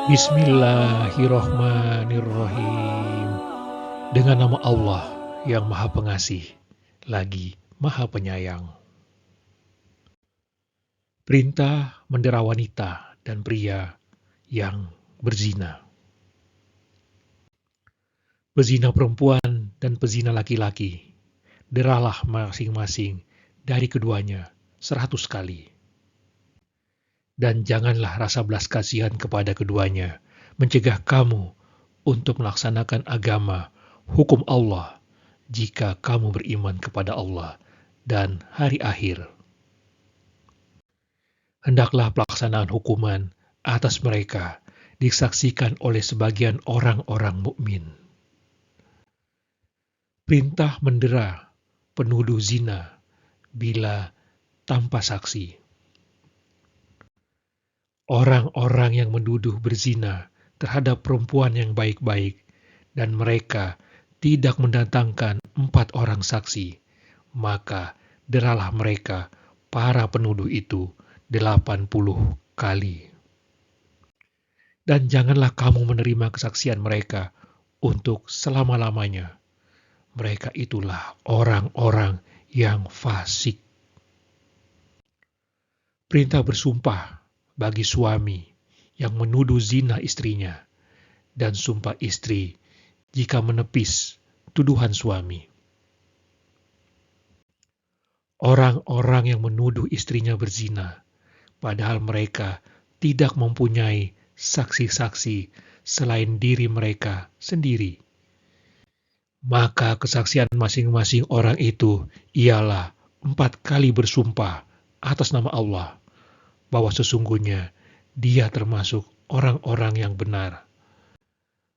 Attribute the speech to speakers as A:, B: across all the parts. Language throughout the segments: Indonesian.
A: Bismillahirrohmanirrohim. Dengan nama Allah yang Maha Pengasih, lagi Maha Penyayang. Perintah mendera wanita dan pria yang berzina. Pezina perempuan dan pezina laki-laki, deralah masing-masing dari keduanya 100 kali. Dan janganlah rasa belas kasihan kepada keduanya mencegah kamu untuk melaksanakan agama, hukum Allah, jika kamu beriman kepada Allah dan hari akhir. Hendaklah pelaksanaan hukuman atas mereka disaksikan oleh sebagian orang-orang mukmin. Perintah mendera penuduh zina bila tanpa saksi. Orang-orang yang menuduh berzina terhadap perempuan yang baik-baik dan mereka tidak mendatangkan 4 orang saksi, maka deralah mereka, para penuduh itu, 80 kali. Dan janganlah kamu menerima kesaksian mereka untuk selama-lamanya. Mereka itulah orang-orang yang fasik. Perintah bersumpah bagi suami yang menuduh zina istrinya, dan sumpah istri jika menepis tuduhan suami. Orang-orang yang menuduh istrinya berzina, padahal mereka tidak mempunyai saksi-saksi selain diri mereka sendiri. Maka kesaksian masing-masing orang itu ialah 4 kali bersumpah atas nama Allah, bahwa sesungguhnya dia termasuk orang-orang yang benar.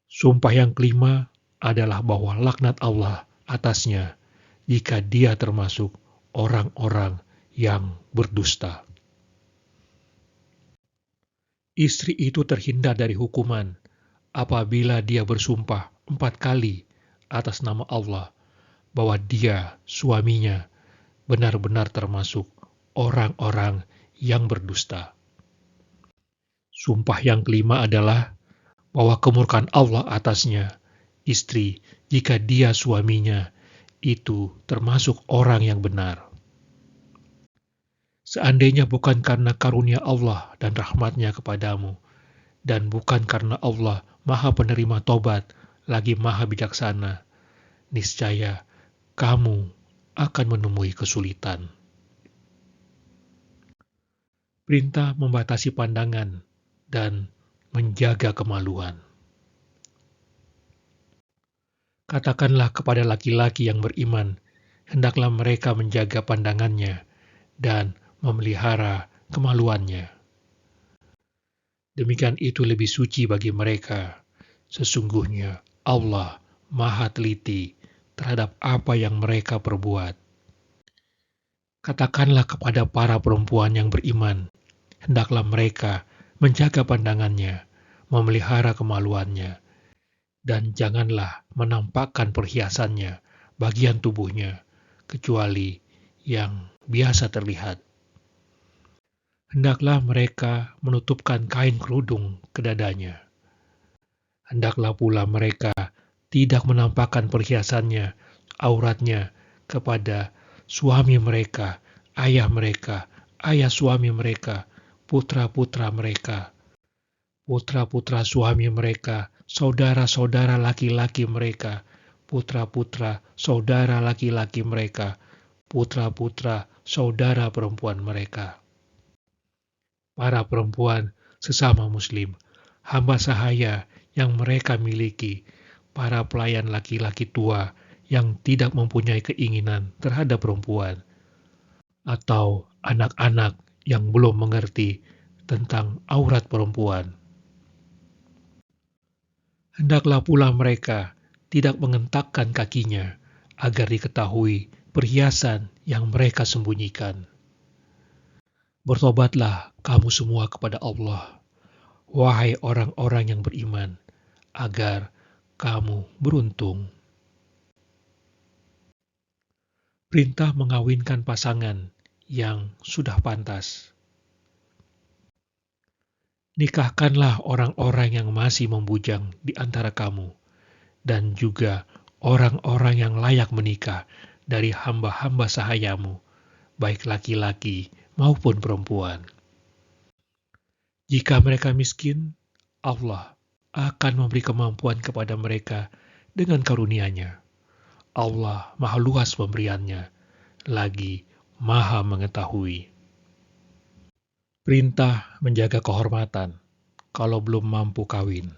A: Sumpah yang kelima adalah bahwa laknat Allah atasnya jika dia termasuk orang-orang yang berdusta. Istri itu terhindar dari hukuman apabila dia bersumpah 4 kali atas nama Allah bahwa dia, suaminya, benar-benar termasuk orang-orang yang berdusta. Sumpah yang kelima adalah bahwa kemurkaan Allah atasnya, istri, jika dia suaminya, itu termasuk orang yang benar. Seandainya bukan karena karunia Allah dan rahmatnya kepadamu, dan bukan karena Allah Maha Penerima Tobat, lagi Maha Bijaksana, niscaya kamu akan menemui kesulitan. Perintah membatasi pandangan dan menjaga kemaluan. Katakanlah kepada laki-laki yang beriman, hendaklah mereka menjaga pandangannya dan memelihara kemaluannya. Demikian itu lebih suci bagi mereka. Sesungguhnya Allah Maha Teliti terhadap apa yang mereka perbuat. Katakanlah kepada para perempuan yang beriman, hendaklah mereka menjaga pandangannya, memelihara kemaluannya, dan janganlah menampakkan perhiasannya, bagian tubuhnya, kecuali yang biasa terlihat. Hendaklah mereka menutupkan kain kerudung ke dadanya. Hendaklah pula mereka tidak menampakkan perhiasannya, auratnya, kepada suami mereka, ayah suami mereka, putra-putra mereka, putra-putra suami mereka, saudara-saudara laki-laki mereka, putra-putra saudara laki-laki mereka, putra-putra saudara perempuan mereka. Para perempuan sesama muslim, hamba sahaya yang mereka miliki, para pelayan laki-laki tua yang tidak mempunyai keinginan terhadap perempuan, atau anak-anak yang belum mengerti tentang aurat perempuan. Hendaklah pula mereka tidak mengentakkan kakinya agar diketahui perhiasan yang mereka sembunyikan. Bertobatlah kamu semua kepada Allah, wahai orang-orang yang beriman, agar kamu beruntung. Perintah mengawinkan pasangan yang sudah pantas. Nikahkanlah orang-orang yang masih membujang di antara kamu, dan juga orang-orang yang layak menikah dari hamba-hamba sahayamu, baik laki-laki maupun perempuan. Jika mereka miskin, Allah akan memberi kemampuan kepada mereka dengan karunia-Nya. Allah Maha Luas pemberiannya, lagi Maha Mengetahui. Perintah menjaga kehormatan kalau belum mampu kawin.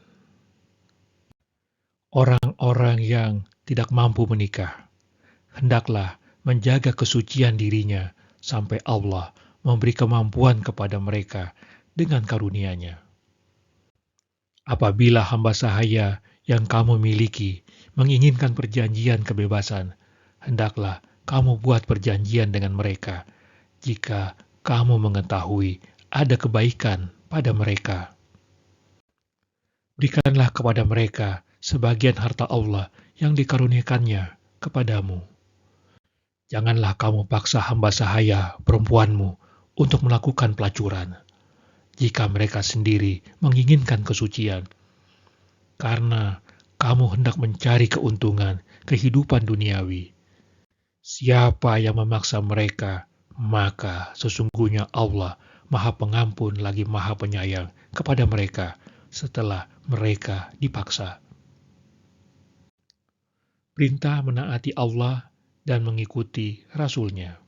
A: Orang-orang yang tidak mampu menikah, hendaklah menjaga kesucian dirinya sampai Allah memberi kemampuan kepada mereka dengan karunia-Nya. Apabila hamba sahaya yang kamu miliki menginginkan perjanjian kebebasan, hendaklah kamu buat perjanjian dengan mereka jika kamu mengetahui ada kebaikan pada mereka. Berikanlah kepada mereka sebagian harta Allah yang dikaruniakannya kepadamu. Janganlah kamu paksa hamba sahaya perempuanmu untuk melakukan pelacuran, jika mereka sendiri menginginkan kesucian, karena kamu hendak mencari keuntungan kehidupan duniawi. Siapa yang memaksa mereka, maka sesungguhnya Allah Maha Pengampun lagi Maha Penyayang kepada mereka setelah mereka dipaksa. Perintah menaati Allah dan mengikuti Rasul-Nya.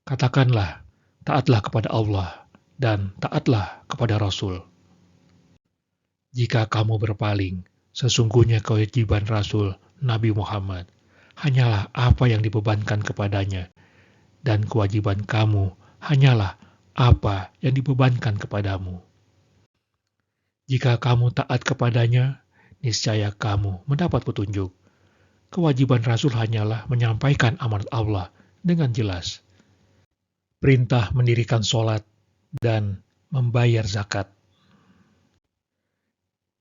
A: Katakanlah, taatlah kepada Allah dan taatlah kepada Rasul. Jika kamu berpaling, sesungguhnya kewajiban Rasul Nabi Muhammad hanyalah apa yang dibebankan kepadanya, dan kewajiban kamu hanyalah apa yang dibebankan kepadamu. Jika kamu taat kepadanya, niscaya kamu mendapat petunjuk. Kewajiban Rasul hanyalah menyampaikan amanat Allah dengan jelas. Perintah mendirikan sholat dan membayar zakat.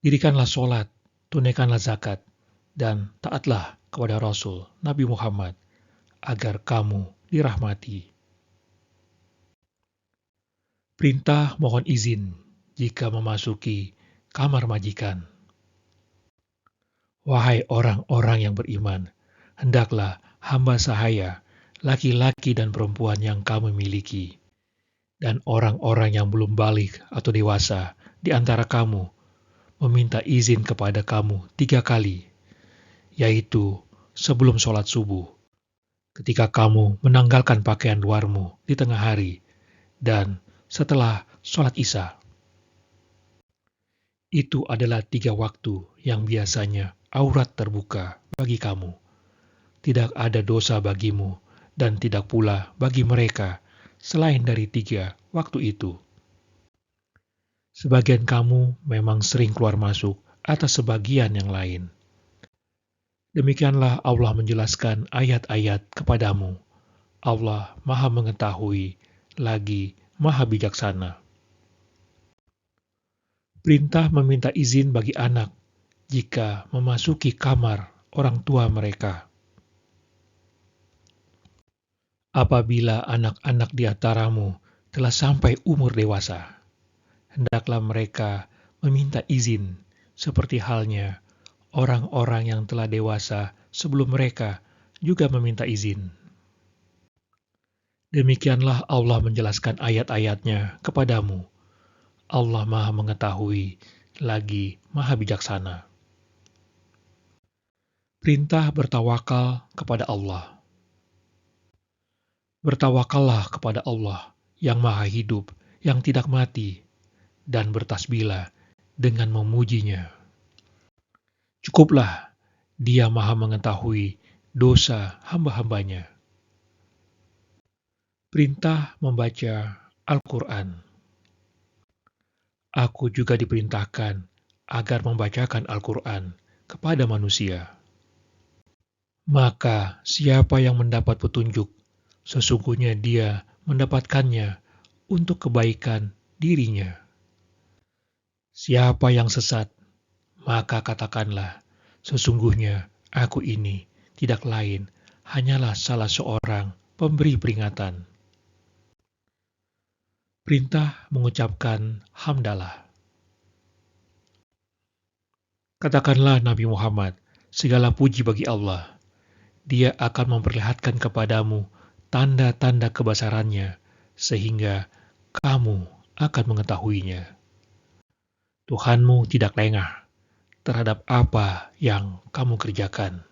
A: Dirikanlah sholat, tunaikanlah zakat, dan taatlah kepada Rasul Nabi Muhammad agar kamu dirahmati. Perintah mohon izin jika memasuki kamar majikan. Wahai orang-orang yang beriman, hendaklah hamba sahaya, laki-laki dan perempuan yang kamu miliki, dan orang-orang yang belum balik atau dewasa di antara kamu, meminta izin kepada kamu 3 kali, yaitu sebelum sholat subuh, ketika kamu menanggalkan pakaian luarmu di tengah hari, dan setelah sholat isya. Itu adalah 3 waktu yang biasanya aurat terbuka bagi kamu. Tidak ada dosa bagimu dan tidak pula bagi mereka selain dari 3 waktu itu. Sebagian kamu memang sering keluar masuk atas sebagian yang lain. Demikianlah Allah menjelaskan ayat-ayat kepadamu. Allah Maha Mengetahui, lagi Maha Bijaksana. Perintah meminta izin bagi anak jika memasuki kamar orang tua mereka. Apabila anak-anak di antaramu telah sampai umur dewasa, hendaklah mereka meminta izin seperti halnya orang-orang yang telah dewasa sebelum mereka juga meminta izin. Demikianlah Allah menjelaskan ayat-ayatnya kepadamu. Allah Maha Mengetahui, lagi Maha Bijaksana. Perintah bertawakal kepada Allah. Bertawakallah kepada Allah yang Maha Hidup, yang tidak mati, dan bertasbihlah dengan memujinya. Cukuplah Dia Maha Mengetahui dosa hamba-hambanya. Perintah membaca Al-Quran. Aku juga diperintahkan agar membacakan Al-Quran kepada manusia. Maka siapa yang mendapat petunjuk, sesungguhnya dia mendapatkannya untuk kebaikan dirinya. Siapa yang sesat, maka katakanlah, sesungguhnya aku ini tidak lain, hanyalah salah seorang pemberi peringatan. Perintah mengucapkan hamdalah. Katakanlah Nabi Muhammad, segala puji bagi Allah. Dia akan memperlihatkan kepadamu tanda-tanda kebesarannya, sehingga kamu akan mengetahuinya. Tuhanmu tidak lengah terhadap apa yang kamu kerjakan.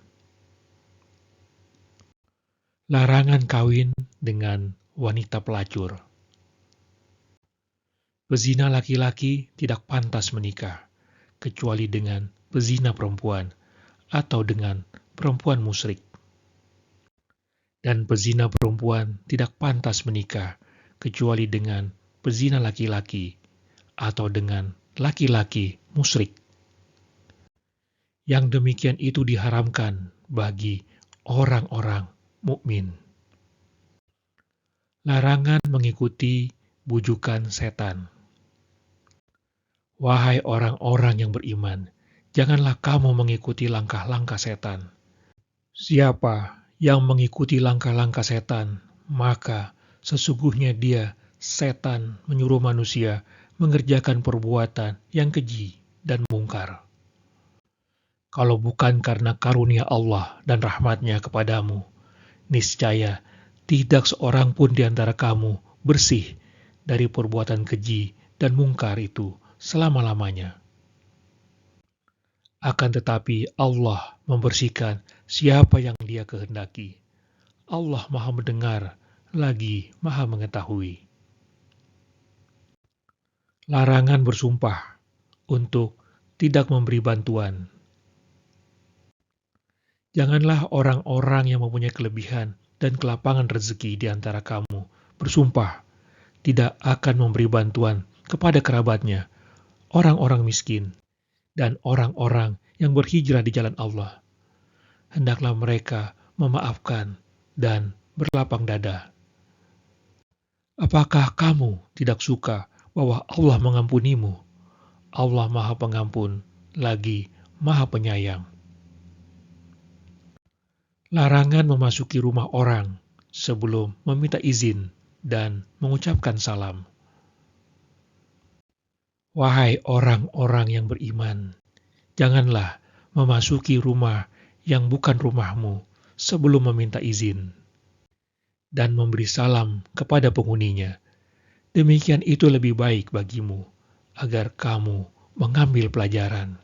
A: Larangan kawin dengan wanita pelacur. Pezina laki-laki tidak pantas menikah, kecuali dengan pezina perempuan atau dengan perempuan musyrik. Dan pezina perempuan tidak pantas menikah, kecuali dengan pezina laki-laki atau dengan laki-laki musyrik. Yang demikian itu diharamkan bagi orang-orang mukmin. Larangan mengikuti bujukan setan. Wahai orang-orang yang beriman, janganlah kamu mengikuti langkah-langkah setan. Siapa yang mengikuti langkah-langkah setan, maka sesungguhnya dia, setan, menyuruh manusia mengerjakan perbuatan yang keji dan mungkar. Kalau bukan karena karunia Allah dan rahmatnya kepadamu, niscaya tidak seorang pun di antara kamu bersih dari perbuatan keji dan mungkar itu selama-lamanya. Akan tetapi Allah membersihkan siapa yang Dia kehendaki. Allah Maha mendengar lagi Maha mengetahui. Larangan bersumpah untuk tidak memberi bantuan. Janganlah orang-orang yang mempunyai kelebihan dan kelapangan rezeki di antara kamu bersumpah tidak akan memberi bantuan kepada kerabatnya, orang-orang miskin, dan orang-orang yang berhijrah di jalan Allah. Hendaklah mereka memaafkan dan berlapang dada. Apakah kamu tidak suka bahwa Allah mengampunimu? Allah Maha Pengampun, lagi Maha Penyayang. Larangan memasuki rumah orang sebelum meminta izin dan mengucapkan salam. Wahai orang-orang yang beriman, janganlah memasuki rumah yang bukan rumahmu sebelum meminta izin dan memberi salam kepada penghuninya. Demikian itu lebih baik bagimu, agar kamu mengambil pelajaran.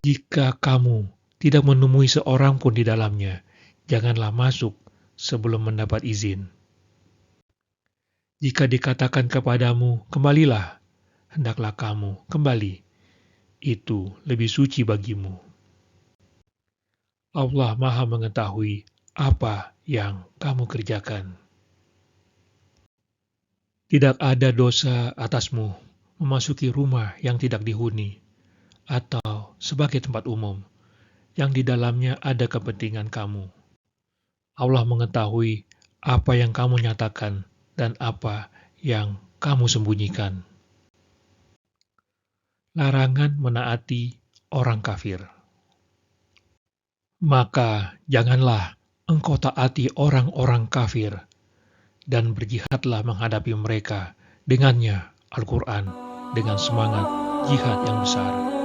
A: Jika kamu tidak menemui seorang pun di dalamnya, janganlah masuk sebelum mendapat izin. Jika dikatakan kepadamu, kembalilah, hendaklah kamu kembali. Itu lebih suci bagimu. Allah Maha mengetahui apa yang kamu kerjakan. Tidak ada dosa atasmu memasuki rumah yang tidak dihuni, atau sebagai tempat umum, yang di dalamnya ada kepentingan kamu. Allah mengetahui apa yang kamu nyatakan dan apa yang kamu sembunyikan. Larangan menaati orang kafir. Maka janganlah engkau taati orang-orang kafir, dan berjihadlah menghadapi mereka dengannya Al-Quran dengan semangat jihad yang besar.